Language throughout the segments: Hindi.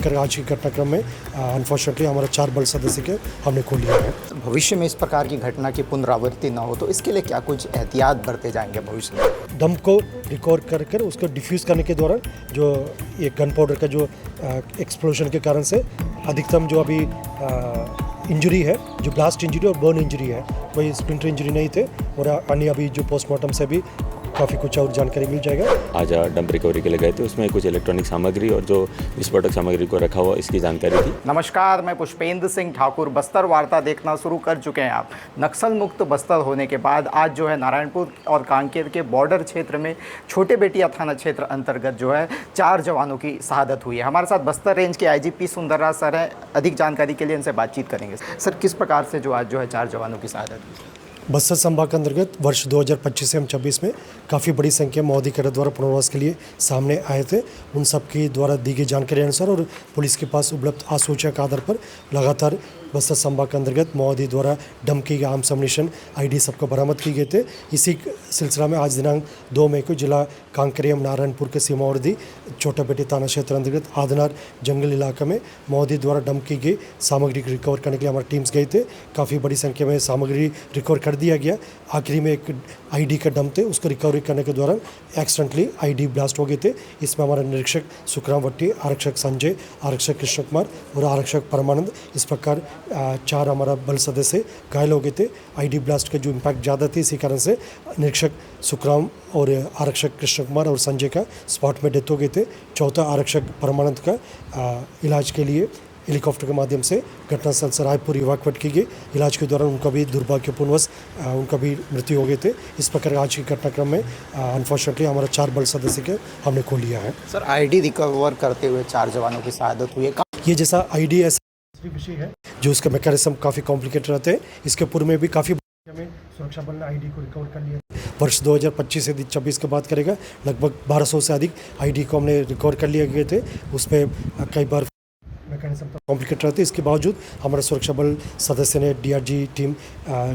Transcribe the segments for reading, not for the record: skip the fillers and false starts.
प्रकार आज की घटनाक्रम में अनफॉर्चुनेटली हमारा 4 बल सदस्य के हमने खो लिया है। भविष्य में इस प्रकार की घटना की पुनरावृत्ति न हो तो इसके लिए क्या कुछ एहतियात बरते जाएंगे भविष्य में? दम को रिकवर कर उसको डिफ्यूज़ करने के दौरान जो ये गन पाउडर का जो एक्सप्लोजन के कारण से अधिकतम जो अभी इंजरी है, जो ब्लास्ट इंजरी और बर्न इंजरी है, कोई स्प्लिंटर इंजरी नहीं थे और अन्य अभी जो पोस्टमार्टम से भी काफ़ी कुछ और जानकारी मिल जाएगा। आज डंप रिकवरी के लिए गए थे, उसमें कुछ इलेक्ट्रॉनिक सामग्री और जो विस्फोटक सामग्री को रखा हुआ इसकी जानकारी थी। नमस्कार, मैं पुष्पेंद्र सिंह ठाकुर। बस्तर वार्ता देखना शुरू कर चुके हैं आप। नक्सल मुक्त बस्तर होने के बाद आज जो है नारायणपुर और कांकेर के बॉर्डर क्षेत्र में छोटे बेटिया थाना क्षेत्र अंतर्गत जो है 4 जवानों की शहादत हुई है। हमारे साथ बस्तर रेंज के आईजीपी सुंदरराज सर हैं। अधिक जानकारी के लिए इनसे बातचीत करेंगे। सर, किस प्रकार से जो आज जो है 4 जवानों की शहादत हुई? बस्तर संभाग के अंतर्गत वर्ष 2025 से 26 में काफ़ी बड़ी संख्या में माओवादी कैडर द्वारा पुनर्वास के लिए सामने आए थे। उन सब की द्वारा दी गई जानकारी अनुसार और पुलिस के पास उपलब्ध आसूचना के आधार पर लगातार बस्तर संभाग के अंतर्गत माओवादी द्वारा डंप की गई आर्म्स एम्युनिशन आईडी सबको बरामद की गए थे। इसी सिलसिला में आज दिनांक 2 मई को जिला कांकेर एवं नारायणपुर के सीमावर्ती छोटा बेटी थाना क्षेत्र अंतर्गत आदनार जंगल इलाके में माओवादी द्वारा डंप की गई सामग्री को रिकवर करने के लिए हमारी टीम्स गए थे। काफ़ी बड़ी संख्या में सामग्री रिकवर कर दिया गया। आखिरी में एक आईडी का डंप थे, उसको रिकवरी करने के दौरान एक्सीडेंटली आईडी ब्लास्ट हो गए थे। इसमें हमारा निरीक्षक सुखराम वट्टी, आरक्षक संजय, आरक्षक कृष्ण कुमार और आरक्षक परमानंद, इस प्रकार 4 हमारा बल सदस्य घायल हो गए थे। आईडी ब्लास्ट का जो इम्पैक्ट ज़्यादा थी, इसी कारण से निरीक्षक सुखराम और आरक्षक कृष्ण कुमार और संजय का स्पॉट में डेथ हो गए थे। चौथा आरक्षक परमानंद का इलाज के लिए हेलीकॉप्टर के माध्यम से घटनास्थल से रायपुर इवैक्यूएट की गई। इलाज के दौरान उनका भी दुर्भाग्यपूर्णवश उनका भी मृत्यु हो गए थे। इस प्रकार आज की घटनाक्रम में अनफॉर्चुनेटली हमारा 4 बल सदस्य के हमने खो लिया है। सर, आईडी रिकवर करते हुए 4 जवानों की शहादत हुई है। ये जैसा आईडी ऐसा विषय है जो उसका मैकेनिज्म काफ़ी कॉम्प्लिकेटेड रहते हैं। इसके पूर्व में भी काफ़ी में सुरक्षा बल ने आईडी को रिकवर कर लिया। वर्ष 2025 से 26 की बात करेगा, लगभग 1200 से अधिक आईडी को हमने रिकवर कर लिए गए थे। उसमें कई बार मैकेनिज्म कॉम्प्लिकेट रहते। इसके बावजूद हमारा सुरक्षा बल सदस्य ने डीआरजी टीम,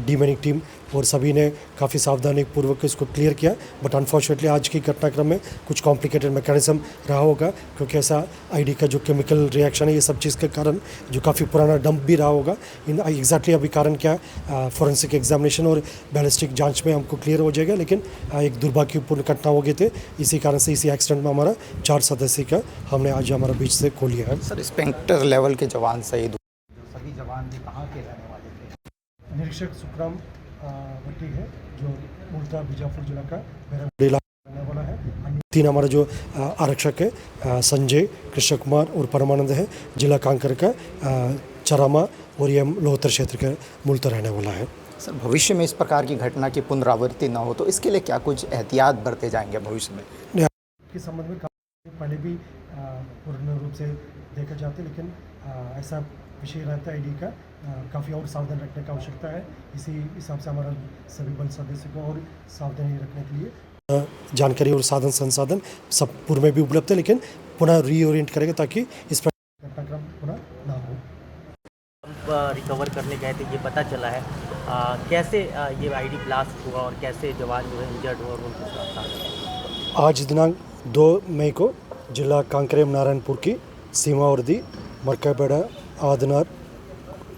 डीमैनिंग टीम और सभी ने काफ़ी सावधानी पूर्वक इसको क्लियर किया। बट अनफॉर्चुनेटली आज की घटनाक्रम में कुछ कॉम्प्लिकेटेड मैकेनिज्म रहा होगा, क्योंकि ऐसा आईडी का जो केमिकल रिएक्शन है, ये सब चीज़ के कारण जो काफ़ी पुराना डंप भी रहा होगा। इन एग्जैक्टली अभी कारण क्या फॉरेंसिक एग्जामिनेशन और बैलिस्टिक जांच में हमको क्लियर हो जाएगा। लेकिन एक दुर्भाग्यपूर्ण घटना हो गए थे। इसी कारण से इसी एक्सीडेंट में हमारा 4 सदस्य का हमने आज हमारा बीच से खो लिया है। सर, इंस्पेक्टर लेवल के जवान शहीद, सभी जवान भी कहाँ के रहने वाले थे? निरीक्षक सुखराम वट्टी है जो मूलतः बीजापुर जिला का रहने वाला है। 3 हमारा जो आरक्षक है संजय, कृष्ण कुमार और परमानंद है, जिला कांकेर का चरामा और ये लोहतर क्षेत्र का मूलतः रहने वाला है। सर, भविष्य में इस प्रकार की घटना की पुनरावृत्ति न हो तो इसके लिए क्या कुछ एहतियात बरते जाएंगे भविष्य में? के संबंध में पहले भी पूर्ण रूप से देखा जाता है, लेकिन ऐसा विषय रहता है आईडी का, काफ़ी और सावधान रखने की आवश्यकता है। इसी हिसाब से हमारा सभी बल सदस्यों को और सावधानी रखने के लिए जानकारी और साधन संसाधन सब पूर्व में भी उपलब्ध है, लेकिन पुनः रीओरिएंट करेंगे ताकि इस प्रकार घटनाक्रम पुनः ना हो। रिकवर करने गए थे, ये पता चला है कैसे ये आईडी ब्लास्ट हुआ और कैसे जवान जो है इंजर्ड हुआ और उनके साथ? आज दिनांक 2 मई को जिला कांकेर एवं नारायणपुर की सीमावर्ती मरकाबेड़ा, आदनार,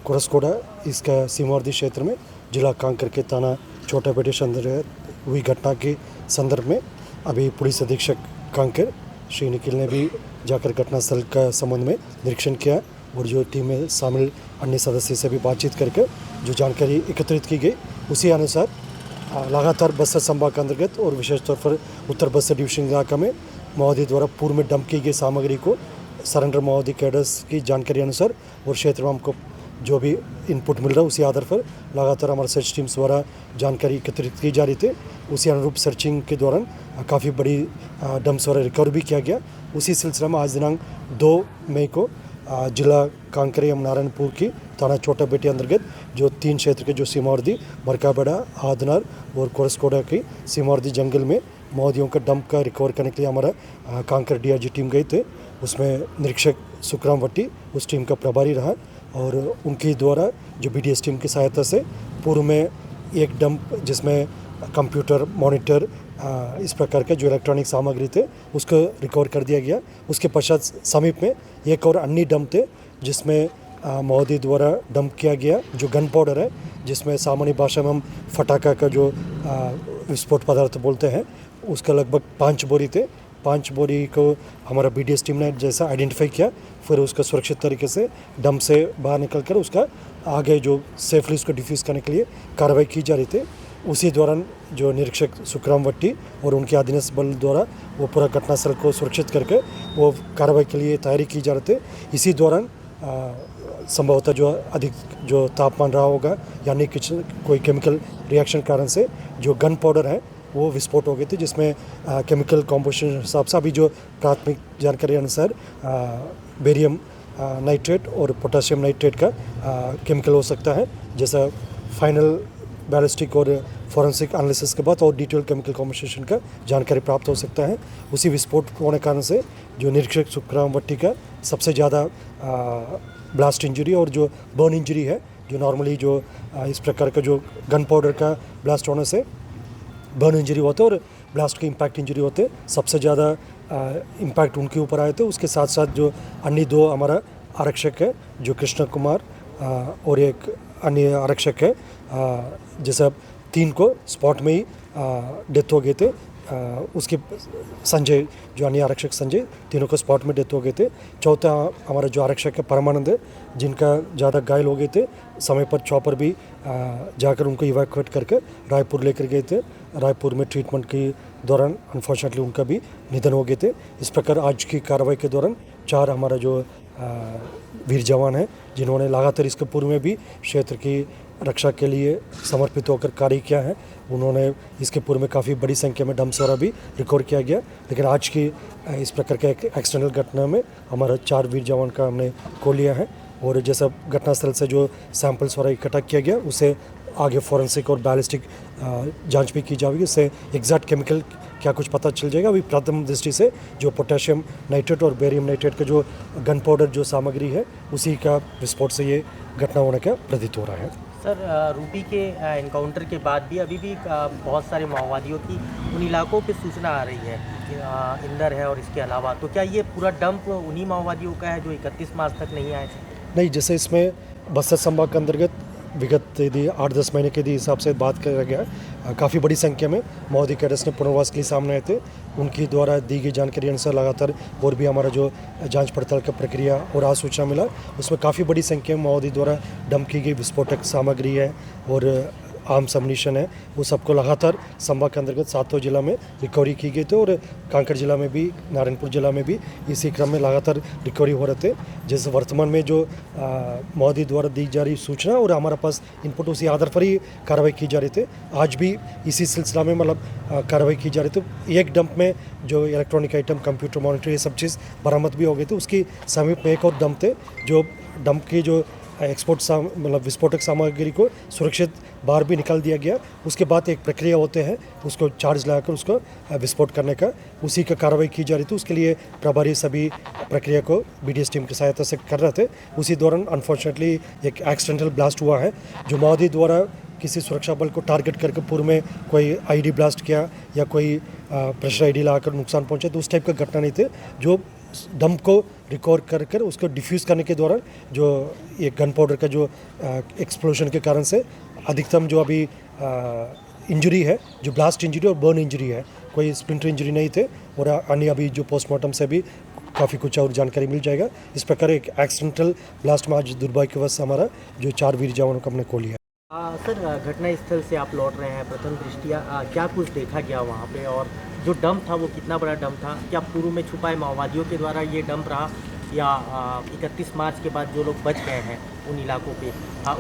कुरसकोड़ा, इसका सीमावर्ती क्षेत्र में जिला कांकेर के थाना छोटा बेटे अंतर्गत हुई घटना के संदर्भ में अभी पुलिस अधीक्षक कांकेर श्री निखिल ने भी जाकर घटनास्थल का संबंध में निरीक्षण किया और जो टीम में शामिल अन्य सदस्य से भी बातचीत करके जो जानकारी एकत्रित की गई, उसी अनुसार लगातार बस्तर संभाग के अंतर्गत और विशेष तौर पर उत्तर बस्तर डिवीजन इलाका में माओवादी द्वारा पूर्व में डंप की गई सामग्री को सरेंडर माओवादी कैडर्स की जानकारी अनुसार और क्षेत्र में हमको जो भी इनपुट मिल रहा है, उसी आधार पर लगातार हमारे सर्च टीम्स द्वारा जानकारी एकत्रित की जा रही थी। उसी अनुरूप सर्चिंग के दौरान काफ़ी बड़ी डंप्स द्वारा रिकवर भी किया गया। उसी सिलसिले में आज दिनांक 2 मई को जिला कांकेर एवं नारायणपुर की थाना छोटा बेटी अंतर्गत जो 3 क्षेत्र के जो सीमावर्ती मरकाबेड़ा, आदनार और कोरसकोड़ा की सीमावर्ती जंगल में माओवादियों का डंप का रिकवर करने के लिए हमारा कांकेर डीआरजी टीम गई थे। उसमें निरीक्षक सुखराम वट्टी उस टीम का प्रभारी रहा और उनके द्वारा जो बीडीएस टीम की सहायता से पूर्व में एक डंप जिसमें कंप्यूटर, मॉनिटर, इस प्रकार के जो इलेक्ट्रॉनिक सामग्री थे उसको रिकवर कर दिया गया। उसके पश्चात समीप में एक और अन्य डंप थे जिसमें महोदय द्वारा डंप किया गया जो गन पाउडर है, जिसमें सामान्य भाषा में हम फटाका का जो विस्फोट पदार्थ बोलते हैं, उसका लगभग 5 बोरी थे। 5 बोरी को हमारा BDS टीम ने जैसा आइडेंटिफाई किया, फिर उसका सुरक्षित तरीके से डंप से बाहर निकल कर उसका आगे जो सेफली उसको डिफ्यूज़ करने के लिए कार्रवाई की जा रही थी। उसी दौरान जो निरीक्षक सुखराम वट्टी और उनके अधीनस्थ बल द्वारा वो पूरा घटनास्थल को सुरक्षित करके वो कार्रवाई के लिए तैयारी की जा रहे थे। इसी दौरान संभवतः जो अधिक जो तापमान रहा होगा यानी कोई केमिकल रिएक्शन कारण से जो गन पाउडर है वो विस्फोट हो गए थे, जिसमें केमिकल कॉम्पोजिशन हिसाब से अभी जो प्राथमिक जानकारी अनुसार बेरियम नाइट्रेट और पोटेशियम नाइट्रेट का केमिकल हो सकता है। जैसा फाइनल बैलिस्टिक और फॉरेंसिक एनालिसिस के बाद और डिटेल केमिकल कॉम्पोजिशन का जानकारी प्राप्त हो सकता है। उसी विस्फोट होने कारण से जो निरीक्षक सुखराम वट्टी का सबसे ज़्यादा ब्लास्ट इंजरी और जो बर्न इंजरी है, जो नॉर्मली जो इस प्रकार का जो गन पाउडर का ब्लास्ट होने से बर्न इंजरी होते और ब्लास्ट के इम्पैक्ट इंजरी होते, सबसे ज़्यादा इम्पैक्ट उनके ऊपर आए थे। उसके साथ साथ जो अन्य 2 हमारा आरक्षक है जो कृष्ण कुमार और एक अन्य आरक्षक है, जैसा 3 को स्पॉट में ही डेथ हो गए थे। उसके संजय जो अन्य आरक्षक संजय, तीनों को स्पॉट में डेथ हो गए थे। चौथा हमारा जो आरक्षक है परमानंद है, जिनका ज़्यादा घायल हो गए थे, समय पर चॉपर भी जाकर उनको इवैक्यूएट करके रायपुर लेकर गए थे। रायपुर में ट्रीटमेंट के दौरान अनफॉर्चुनेटली उनका भी निधन हो गए थे। इस प्रकार आज की कार्रवाई के दौरान 4 हमारा जो वीर जवान हैं जिन्होंने लगातार इसके पूर्व में भी क्षेत्र की रक्षा के लिए समर्पित होकर कार्य किया है, उन्होंने इसके पूर्व में काफ़ी बड़ी संख्या में डंप सोरा भी रिकॉर्ड किया गया। लेकिन आज की इस प्रकार के एक एक्सटर्नल घटना में हमारा 4 वीर जवान का हमने खो लिया है। और जैसा घटनास्थल से जो सैंपल सोरा इकट्ठा किया गया उसे आगे फॉरेंसिक और बैलिस्टिक जांच भी की जाएगी, उससे एग्जैक्ट केमिकल क्या कुछ पता चल जाएगा। अभी प्रथम दृष्टि से जो पोटेशियम नाइट्रेट और बेरियम नाइट्रेट का जो गन पाउडर जो सामग्री है उसी का विस्फोट से ये घटना होने का प्रतीत हो रहा है। सर, रूपी के एनकाउंटर के बाद भी अभी भी बहुत सारे माओवादियों की उन इलाकों पे सूचना आ रही है, इंदर है और इसके अलावा, तो क्या ये पूरा डंप उन्हीं माओवादियों का है जो 31 मार्च तक नहीं आए थे? नहीं, जैसे इसमें बस्तर संभाग के अंतर्गत विगत यदि 8-10 महीने के हिसाब से बात किया गया, काफ़ी बड़ी संख्या में माओवादी कैडर्स ने पुनर्वास के लिए सामने आए थे। उनकी द्वारा दी गई जानकारी अनुसार लगातार और भी हमारा जो जांच पड़ताल का प्रक्रिया और आज सूचना मिला, उसमें काफ़ी बड़ी संख्या में माओवादी द्वारा डंप की गई विस्फोटक सामग्री है और आर्म्स एम्युनिशन है, वो सबको लगातार संभाग के अंतर्गत 7 जिला में रिकवरी की गई थी और कांकेर जिला में भी, नारायणपुर जिला में भी इसी क्रम में लगातार रिकवरी हो रहे थे। जैसे वर्तमान में जो माओवादी द्वारा दी जा रही सूचना और हमारे पास इनपुट, उसी आधार पर ही कार्रवाई की जा रही थी। आज भी इसी सिलसिला में मतलब कार्रवाई की जा रही थी। एक डंप में जो इलेक्ट्रॉनिक आइटम, कंप्यूटर मॉनिटर, ये सब चीज़ बरामद भी हो गई थी। उसकी समीप में एक और डंप थे, जो डंप की जो मतलब विस्फोटक सामग्री को सुरक्षित बाहर भी निकाल दिया गया। उसके बाद एक प्रक्रिया होते हैं उसको चार्ज लगाकर उसको विस्फोट करने का, उसी का कार्रवाई की जा रही थी। उसके लिए प्रभारी सभी प्रक्रिया को BDS टीम की सहायता से कर रहे थे। उसी दौरान अनफॉर्चुनेटली एक एक्सीडेंटल ब्लास्ट हुआ है, जो माओवादी द्वारा किसी सुरक्षा बल को टारगेट करके पूर्व में कोई IED ब्लास्ट किया या कोई प्रेशर IED लगाकर नुकसान पहुंचा, तो उस टाइप का घटना नहीं थे। जो डंप को रिकवर कर उसको डिफ्यूज़ करने के दौरान जो ये गन पाउडर का जो एक्सप्लोजन के कारण से अधिकतम जो अभी इंजरी है, जो ब्लास्ट इंजरी और बर्न इंजरी है, कोई स्प्लिंटर इंजरी नहीं थे। और अन्य अभी जो पोस्टमार्टम से भी काफ़ी कुछ और जानकारी मिल जाएगा। इस प्रकार एक एक्सीडेंटल ब्लास्ट में आज दुर्भाग्यवश हमारा जो 4 वीर जवानों को हमने खो लिया। सर, घटना स्थल से आप लौट रहे हैं, प्रथम दृष्टिया क्या कुछ देखा गया वहाँ पे, और जो डंप था वो कितना बड़ा डंप था? क्या पूर्व में छुपाए माओवादियों के द्वारा ये डंप रहा, या 31 मार्च के बाद जो लोग बच गए हैं उन इलाकों पे,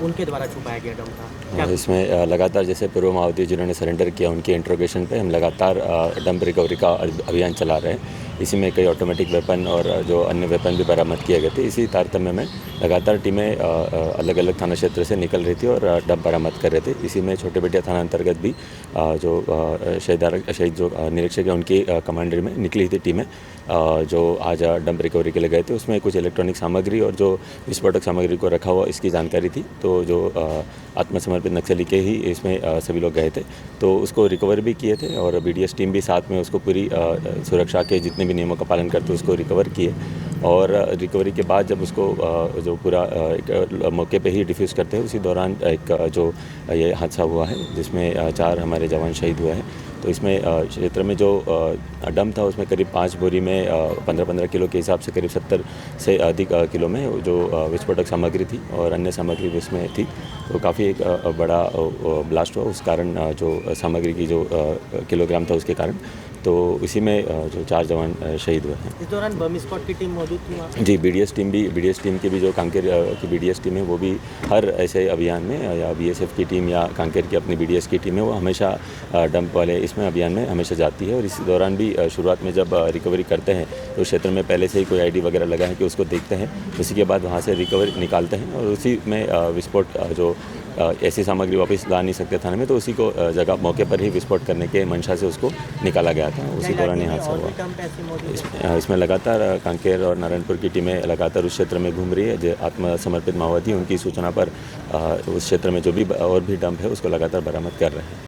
उनके द्वारा छुपाया गया डंप था? इसमें लगातार जैसे पूर्व माओवादी जिन्होंने सरेंडर किया उनके इंट्रोगेशन पे हम लगातार डंप रिकवरी का अभियान चला रहे हैं। इसी में कई ऑटोमेटिक वेपन और जो अन्य वेपन भी बरामद किए गए थे। इसी तारतम्य में लगातार टीमें अलग अलग थाना क्षेत्र से निकल रही थी और डंप बरामद कर रहे थे। इसी में छोटे बेटिया थाना अंतर्गत भी जो शहीद जो निरीक्षक है उनकी कमांडरी में निकली थी टीमें, जो आज डंप रिकवरी के लिए गए थे उसमें कुछ इलेक्ट्रॉनिक सामग्री और जो विस्फोटक सामग्री को रखा हुआ इसकी जानकारी थी। तो जो आत्मसमर्पित नक्सली के ही इसमें सभी लोग गए थे, तो उसको रिकवर भी किए थे और BDS टीम भी साथ में उसको पूरी सुरक्षा के जितने भी नियमों का पालन करते उसको रिकवर किए। और रिकवरी के बाद जब उसको जो पूरा एक मौके पे ही डिफ्यूज़ करते हैं, उसी दौरान एक जो ये हादसा हुआ है जिसमें 4 हमारे जवान शहीद हुए हैं। तो इसमें क्षेत्र में जो डंप था उसमें करीब 5 बोरी में 15-15 किलो के हिसाब से करीब 70 से अधिक किलो में जो विस्फोटक सामग्री थी और अन्य सामग्री भी उसमें थी। तो काफ़ी एक बड़ा ब्लास्ट हुआ, उस कारण जो सामग्री की जो किलोग्राम था उसके कारण। तो इसी में जो 4 जवान शहीद हुए हैं। इस दौरान बम स्क्वाड की टीम मौजूद थी वहाँ? जी, BDS टीम की भी जो कांकेर की BDS टीम है वो भी हर ऐसे अभियान में, या BSF की टीम या कांकेर की अपनी BDS की टीम है, वो हमेशा डंप वाले इसमें अभियान में हमेशा जाती है। और इस दौरान भी शुरुआत में जब रिकवरी करते हैं तो क्षेत्र में पहले से ही कोई ID वगैरह लगा है कि उसको देखते हैं, उसी के बाद वहाँ से रिकवरी निकालते हैं और उसी में विस्फोट जो ऐसी सामग्री वापस ला नहीं सकते थाने में, तो उसी को जगह मौके पर ही विस्फोट करने के मंशा से उसको निकाला गया था। उसी दौरान ये हादसा हुआ। इसमें लगातार कांकेर और नारायणपुर की टीमें लगातार उस क्षेत्र में घूम रही है। जो आत्मसमर्पित माओवादी उनकी सूचना पर उस क्षेत्र में जो भी और भी डंप है उसको लगातार बरामद कर रहे हैं।